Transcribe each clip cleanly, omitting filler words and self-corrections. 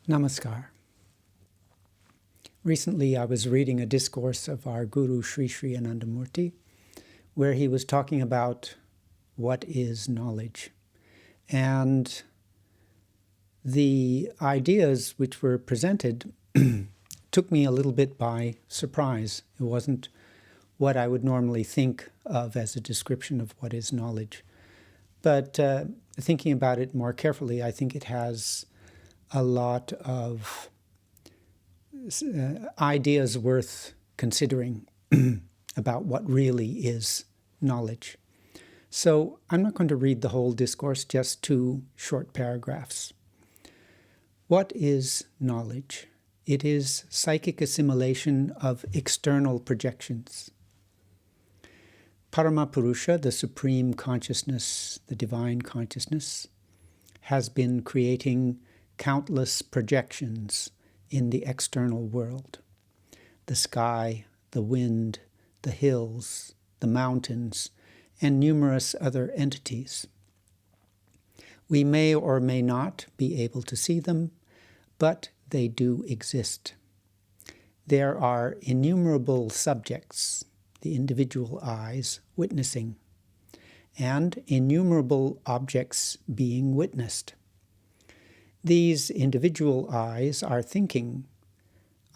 Namaskar. Recently I was reading a discourse of our Guru Sri Sri Anandamurti, where he was talking about what is knowledge. And the ideas which were presented took me a little bit by surprise. It wasn't what I would normally think of as a description of what is knowledge. But thinking about it more carefully, I think it has a lot of ideas worth considering about what really is knowledge. So I'm not going to read the whole discourse, just 2 short paragraphs. What is knowledge? It is psychic assimilation of external projections. Paramapurusha, the supreme consciousness, the divine consciousness, has been creating countless projections in the external world. The sky, the wind, the hills, the mountains, and numerous other entities. We may or may not be able to see them, but they do exist. There are innumerable subjects, the individual eyes witnessing, and innumerable objects being witnessed. These individual eyes are thinking,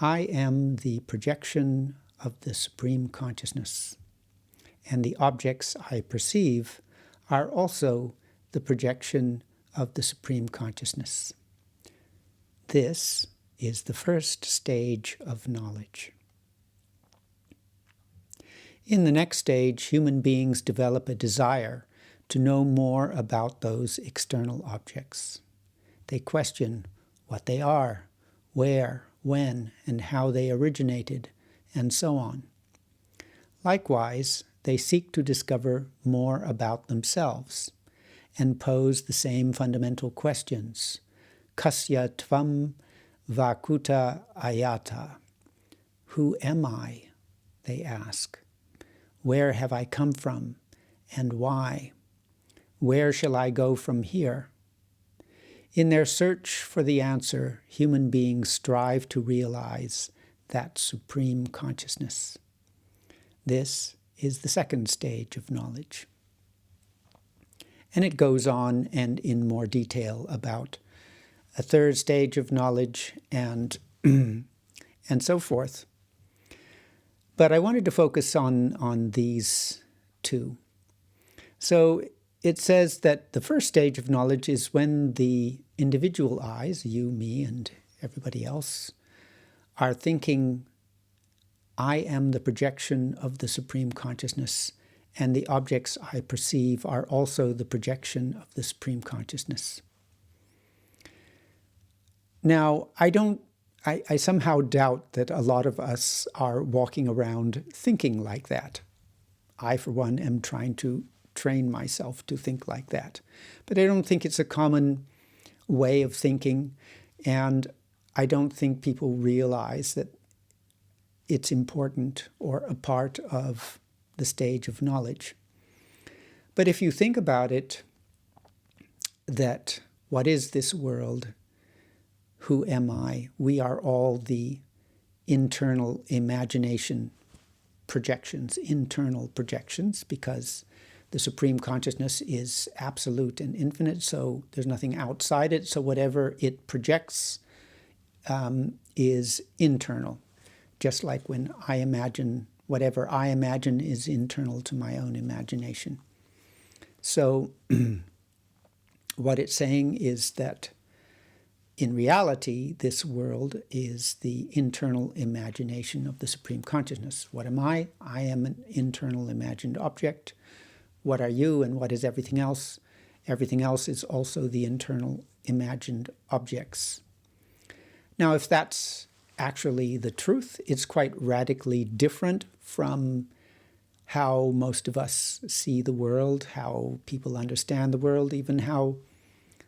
I am the projection of the Supreme Consciousness, and the objects I perceive are also the projection of the Supreme Consciousness. This is the first stage of knowledge. In the next stage, human beings develop a desire to know more about those external objects. They question what they are, where, when, and how they originated, and so on. Likewise, they seek to discover more about themselves and pose the same fundamental questions. Kasya tvam vakuta ayata. Who am I? They ask. Where have I come from, and why? Where shall I go from here? In their search for the answer, human beings strive to realize that supreme consciousness. This is the second stage of knowledge. And it goes on and in more detail about a third stage of knowledge and so forth. But I wanted to focus on these 2. So it says that the first stage of knowledge is when the individual eyes, you, me, and everybody else, are thinking, I am the projection of the Supreme Consciousness, and the objects I perceive are also the projection of the Supreme Consciousness. Now, I somehow doubt that a lot of us are walking around thinking like that. I, for one, am trying to train myself to think like that. But I don't think it's a common way of thinking, and I don't think people realize that it's important or a part of the stage of knowledge. But if you think about it, that what is this world? Who am I? We are all the internal imagination projections, internal projections, because the Supreme Consciousness is absolute and infinite, so there's nothing outside it. So whatever it projects is internal. Just like when I imagine, whatever I imagine is internal to my own imagination. So what it's saying is that in reality, this world is the internal imagination of the Supreme Consciousness. What am I? I am an internal imagined object. What are you and what is everything else? Everything else is also the internal imagined objects. Now, if that's actually the truth, it's quite radically different from how most of us see the world, how people understand the world, even how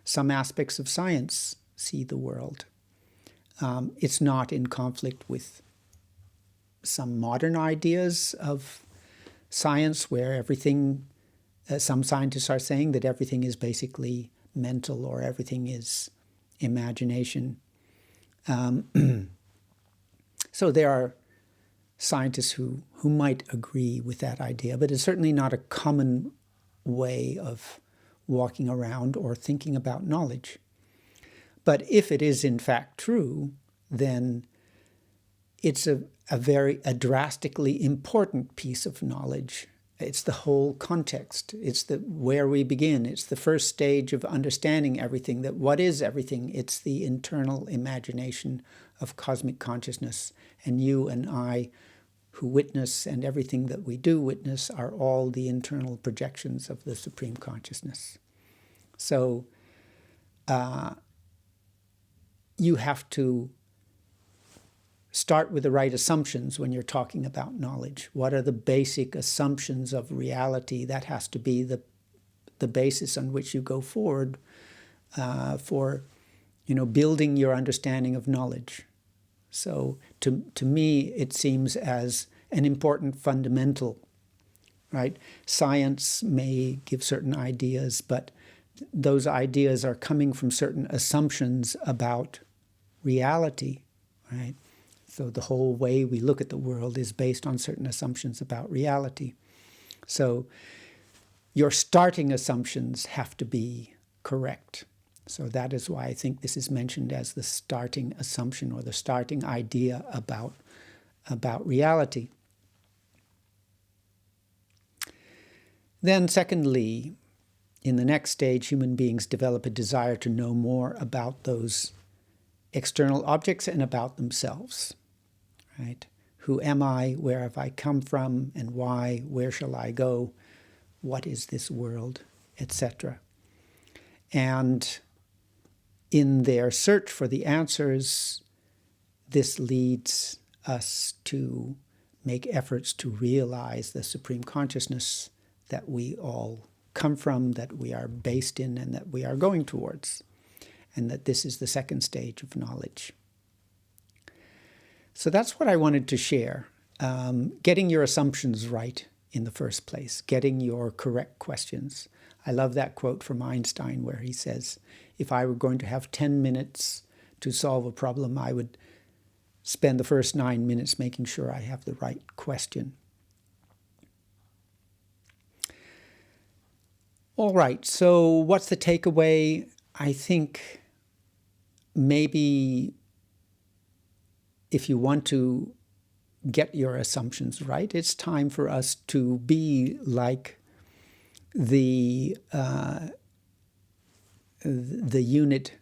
some aspects of science see the world. It's not in conflict with some modern ideas of science where everything, some scientists are saying that everything is basically mental or everything is imagination. So there are scientists who might agree with that idea, but it's certainly not a common way of walking around or thinking about knowledge. But if it is in fact true, then it's a drastically important piece of knowledge. It's the whole context. It's where we begin. It's the first stage of understanding everything, that what is everything? It's the internal imagination of cosmic consciousness. And you and I who witness, and everything that we do witness, are all the internal projections of the Supreme Consciousness. So you have to start with the right assumptions when you're talking about knowledge. What are the basic assumptions of reality? That has to be the basis on which you go forward for building your understanding of knowledge. So to me, it seems as an important fundamental, right? Science may give certain ideas, but those ideas are coming from certain assumptions about reality, right? So the whole way we look at the world is based on certain assumptions about reality. So your starting assumptions have to be correct. So that is why I think this is mentioned as the starting assumption, or the starting idea about reality. Then secondly, in the next stage, human beings develop a desire to know more about those external objects and about themselves, right? Who am I? Where have I come from? And why? Where shall I go? What is this world? Etc. And in their search for the answers, this leads us to make efforts to realize the Supreme Consciousness that we all come from, that we are based in, and that we are going towards, and that this is the second stage of knowledge. So that's what I wanted to share. Getting your assumptions right in the first place, getting your correct questions. I love that quote from Einstein where he says, if I were going to have 10 minutes to solve a problem, I would spend the first 9 minutes making sure I have the right question. All right, so what's the takeaway? I think maybe if you want to get your assumptions right, it's time for us to be like the unit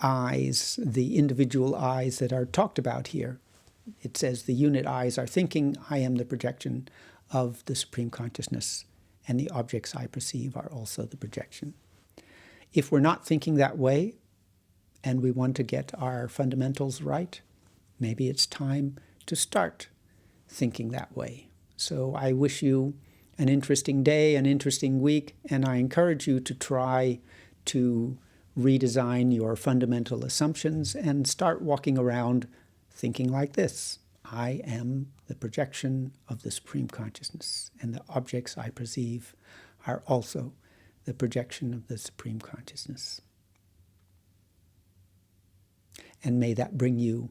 eyes, the individual eyes that are talked about here. It says the unit eyes are thinking, I am the projection of the Supreme Consciousness, and the objects I perceive are also the projection. If we're not thinking that way, and we want to get our fundamentals right, maybe it's time to start thinking that way. So I wish you an interesting day, an interesting week, and I encourage you to try to redesign your fundamental assumptions and start walking around thinking like this. I am the projection of the Supreme Consciousness, and the objects I perceive are also the projection of the Supreme Consciousness. And may that bring you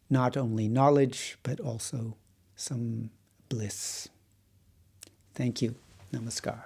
not only knowledge, but also some bliss. Thank you. Namaskar.